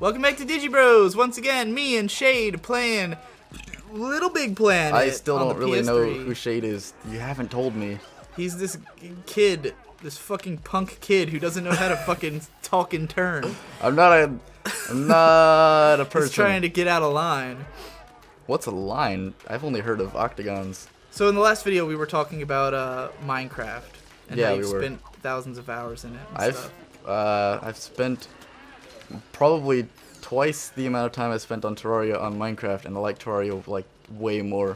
Welcome back to Digibros. Once again, me and Shade playing Little Big Planet. I still don't really know PS3. who Shade is. You haven't told me. He's this kid, this fucking punk kid who doesn't know how to fucking talk in turn. I'm not a person. He's trying to get out of line. What's a line? I've only heard of octagons. So in the last video, we were talking about Minecraft and Yeah, how we you've were. spent thousands of hours in it. And stuff. I've spent probably twice the amount of time I spent on Terraria on Minecraft, and I like Terraria like way more.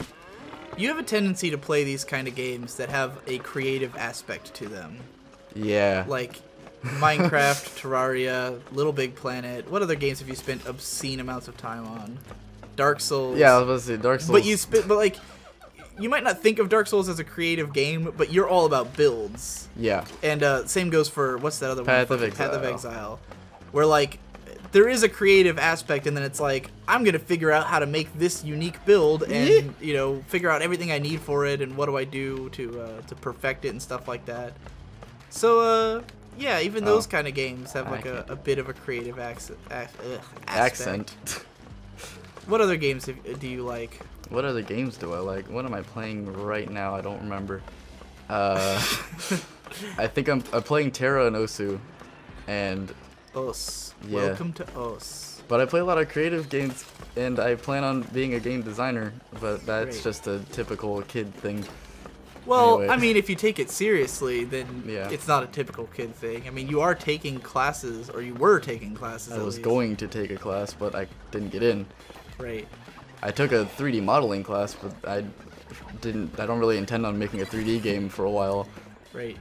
You have a tendency to play these kind of games that have a creative aspect to them. Yeah. Like Minecraft, Terraria, Little Big Planet. What other games have you spent obscene amounts of time on? Dark Souls. Yeah, I was about to say Dark Souls. But like, you might not think of Dark Souls as a creative game, but you're all about builds. Yeah. And same goes for what's that other Path one? of Exile. Path of Exile, where like there is a creative aspect, and then it's like I'm gonna figure out how to make this unique build, and you know, figure out everything I need for it, and what do I do to perfect it and stuff like that. So yeah, even those kind of games have like a bit of a creative aspect. What other games do you like? What other games do I like? What am I playing right now? I don't remember. I think I'm playing Terra and Osu, and Os. Yeah. Welcome to Os. but I play a lot of creative games, and I plan on being a game designer. But that's Great. just a typical kid thing. Well, Anyway. I mean, if you take it seriously, then Yeah. it's not a typical kid thing. I mean, you are taking classes, or you were taking classes. I at was least. going to take a class, but I didn't get in. Right. I took a 3D modeling class, but I don't really intend on making a 3D game for a while. Right.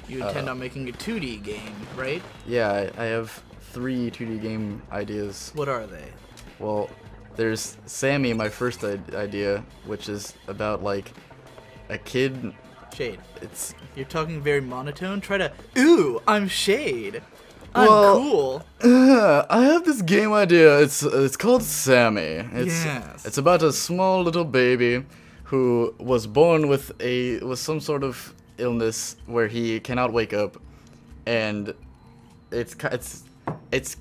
You intend on making a 2D game, right? Yeah, I have 3 2D game ideas. What are they? Well, there's Sammy, my first idea, which is about like a kid. Shade. It's You're talking very monotone. Try to. Ooh, I'm Shade. I'm Well, cool. I have this game idea. It's called Sammy. Yes. It's about a small little baby who was born with some sort of illness where he cannot wake up, and it's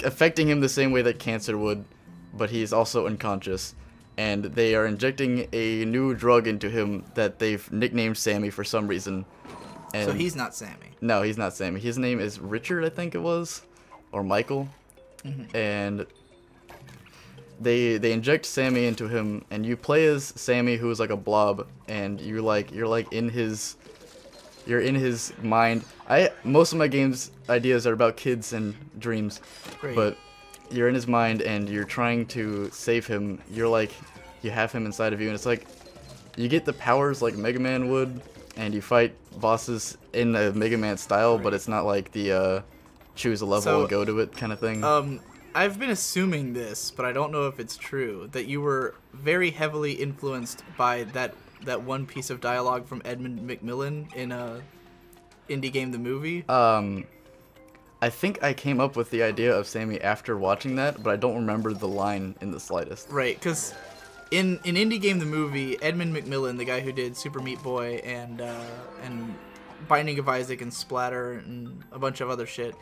affecting him the same way that cancer would, but he's also unconscious. And they are injecting a new drug into him that they've nicknamed Sammy for some reason. And So he's not Sammy. no, he's not Sammy. His name is Richard, I think it was, or Michael. And they inject Sammy into him, and you play as Sammy, who is like a blob, and you're in his mind. Most of my games ideas are about kids and dreams, Great. but you're in his mind and you're trying to save him. You have him inside of you, and it's like you get the powers like Mega Man would, and you fight bosses in a Mega Man style, but it's not like the choose a level So, and go to it kind of thing. I've been assuming this, but I don't know if it's true, that you were very heavily influenced by that one piece of dialogue from Edmund McMillan in Indie Game the Movie. I think I came up with the idea of Sammy after watching that, but I don't remember the line in the slightest. Right, because in Indie Game the Movie, Edmund McMillan, the guy who did Super Meat Boy and Binding of Isaac and Splatter and a bunch of other shit,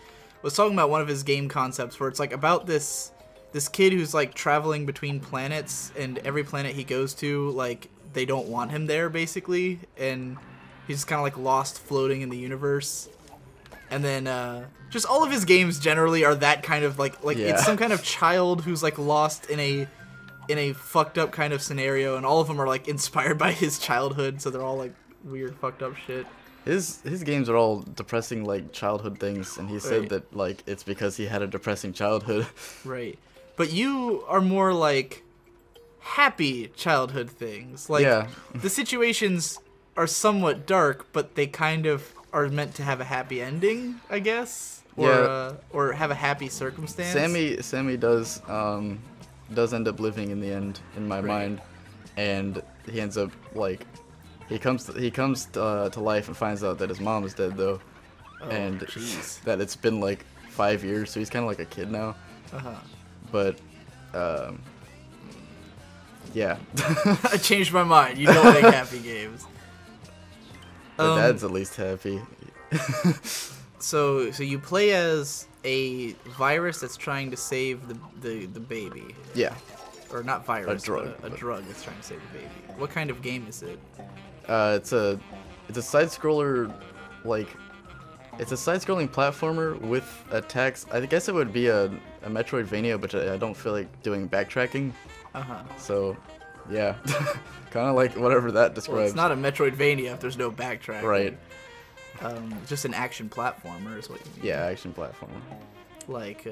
was talking about one of his game concepts where it's like about this kid who's like traveling between planets, and every planet he goes to, like, they don't want him there basically, and he's just kind of like lost floating in the universe. And then just all of his games generally are that kind of like Yeah. it's some kind of child who's like lost in a fucked up kind of scenario, and all of them are like inspired by his childhood, so they're all like weird fucked up shit. His games are all depressing, like childhood things, and he said Right. that like it's because he had a depressing childhood. Right. But you are more like happy childhood things. Like Yeah. the situations are somewhat dark, but they kind of are meant to have a happy ending, I guess. Or have a happy circumstance. Sammy does end up living in the end in my mind, and he ends up like he comes to life and finds out that his mom is dead though, and jeez. that it's been like 5 years, so he's kind of like a kid now. But yeah. I changed my mind. You don't make happy games. The dad's at least happy. So you play as a virus that's trying to save the baby. Yeah. Or not virus, A drug. but a drug that's trying to save the baby. What kind of game is it? It's a side scroller, like it's a side scrolling platformer with attacks. I guess it would be a Metroidvania, but I don't feel like doing backtracking. So, yeah, kind of like whatever that describes. Well, it's not a Metroidvania if there's no backtracking. Right. Just an action platformer is what you mean. Yeah, action platformer. Like,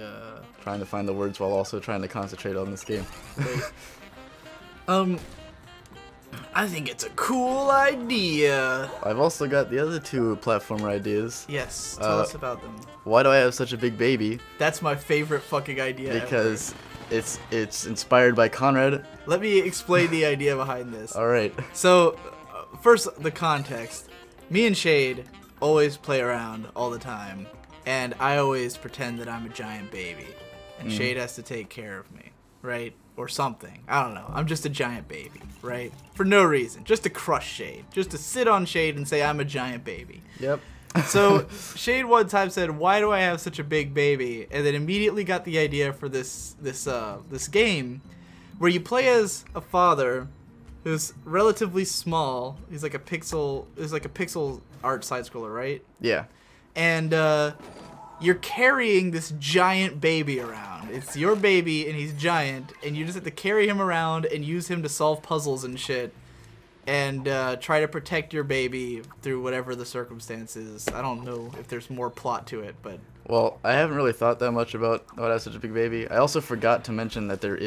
trying to find the words while also trying to concentrate on this game. I think it's a cool idea. I've also got the other two platformer ideas. Yes, tell us about them. Why do I have such a big baby? That's my favorite fucking idea Because it's inspired by Conrad. Let me explain the idea behind this. All right. So, first, the context. Me and Shade always play around all the time, and I always pretend that I'm a giant baby, and Shade has to take care of me, right? Or something. I don't know. I'm just a giant baby, right? For no reason. Just to crush Shade. Just to sit on Shade and say I'm a giant baby. Yep. So Shade one time said, "Why do I have such a big baby?" And then immediately got the idea for this game where you play as a father who's relatively small. He's like a pixel art side scroller, right? Yeah. And you're carrying this giant baby around. It's your baby, and he's giant, and you just have to carry him around and use him to solve puzzles and shit, and try to protect your baby through whatever the circumstances. I don't know if there's more plot to it, but... Well, I haven't really thought that much about why I have such a big baby. I also forgot to mention that there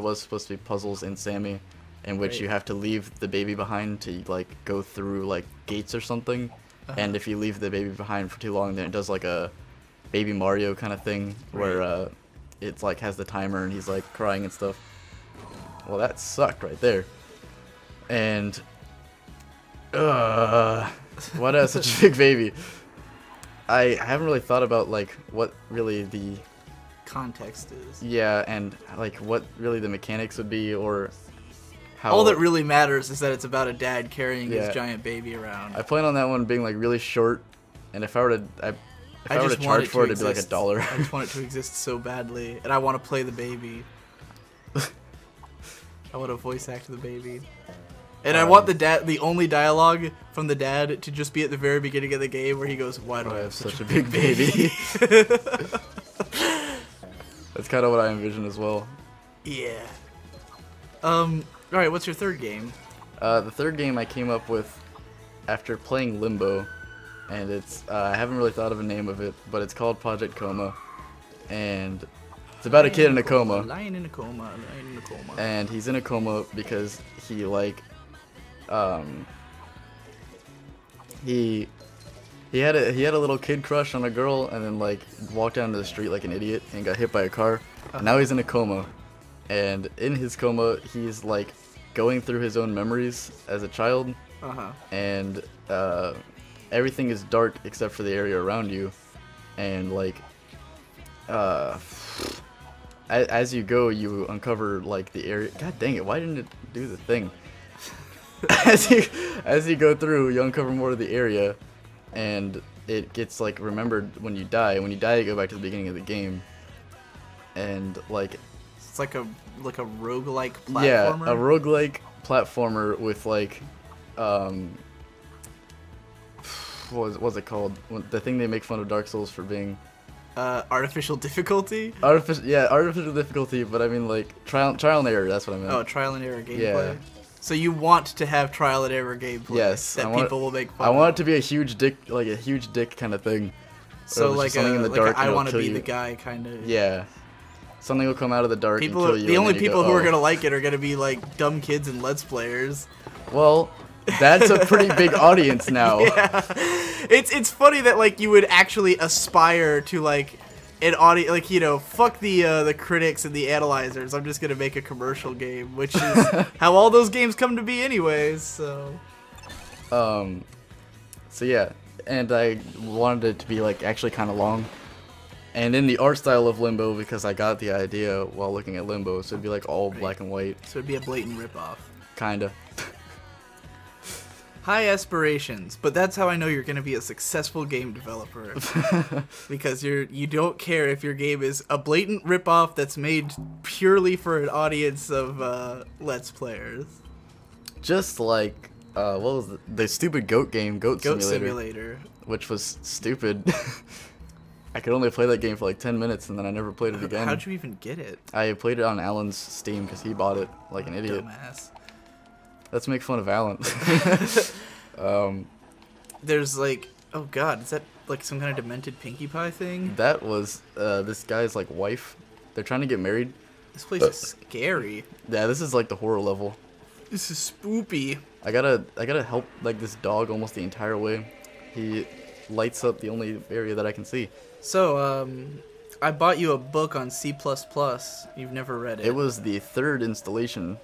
was supposed to be puzzles in Sammy, in which you have to leave the baby behind to like go through like gates or something, and if you leave the baby behind for too long, then it does like a Baby Mario kind of thing where it's like has the timer and he's like crying and stuff. Well, that sucked right there. And why do I have such a big baby? I haven't really thought about like what really the context is. Yeah, and like what really the mechanics would be, or how. All that really matters is that it's about a dad carrying his giant baby around. I plan on that one being like really short, and if I were to if I were to charge for it, it'd be like $1. I just want it to exist so badly, and I want to play the baby. I want to voice act the baby. And I want the only dialogue from the dad to just be at the very beginning of the game where he goes, "Why do I have such a big baby?" That's kind of what I envision as well. Yeah. Alright, what's your third game? The third game I came up with after playing Limbo, and it's I haven't really thought of a name of it, but it's called Project Coma, and it's about a kid in a coma. Lying in a coma, lying in a coma. And he's in a coma because he like he had a little kid crush on a girl, and then like walked down to the street like an idiot and got hit by a car. And now he's in a coma, and in his coma he's like going through his own memories as a child, and everything is dark except for the area around you, and like as you go you uncover like the area. God dang it, why didn't it do the thing? as you go through, you uncover more of the area, and it gets like remembered when you die. When you die, you go back to the beginning of the game, and like it's like a roguelike platformer. Yeah, a roguelike platformer with like what was it called? The thing they make fun of Dark Souls for being artificial difficulty. Artificial difficulty, but I mean like trial and error. That's what I meant. Oh, trial and error gameplay. Yeah. So you want to have trial and error gameplay? Yes. That people will make fun I of. want it to be a huge dick kind of thing. So like something in the dark. I want to be the guy kind of. Yeah. Something will come out of the dark and kill you. The only people who are gonna like it are gonna be like dumb kids and Let's Players. Well, that's a pretty big audience now. Yeah. It's funny that like you would actually aspire to like an audience, like, you know, fuck the critics and the analyzers. I'm just gonna make a commercial game, which is how all those games come to be anyways. So yeah, and I wanted it to be like actually kind of long, and in the art style of Limbo, because I got the idea while looking at Limbo, so it'd be like all black and white. So it'd be a blatant ripoff. Kinda. High aspirations, but that's how I know you're going to be a successful game developer. Because you don't care if your game is a blatant ripoff that's made purely for an audience of Let's Players. Just like, what was the stupid goat game, Goat Simulator. Which was stupid. I could only play that game for like 10 minutes and then I never played it again. How'd you even get it? I played it on Alan's Steam because he bought it like an idiot. Dumbass. Let's make fun of Alan. There's like, oh god, is that like some kind of demented Pinkie Pie thing? That was this guy's like wife. They're trying to get married. This place is scary. Yeah, this is like the horror level. This is spoopy. I gotta help like this dog almost the entire way. He lights up the only area that I can see. So, I bought you a book on C++. You've never read it. It was the third installation.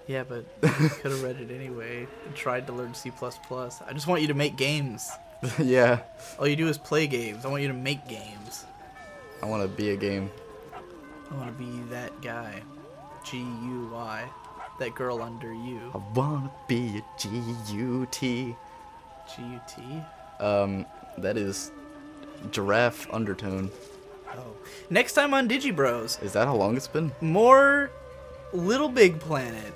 Yeah, but you could have read it anyway and tried to learn C++. I just want you to make games. Yeah. All you do is play games. I want you to make games. I want to be a game. I want to be that guy. G-U-Y. That girl under you. I want to be a G-U-T. G-U-T? That is giraffe undertone. Oh. Next time on Digibros. Is that how long it's been? More Little Big Planet.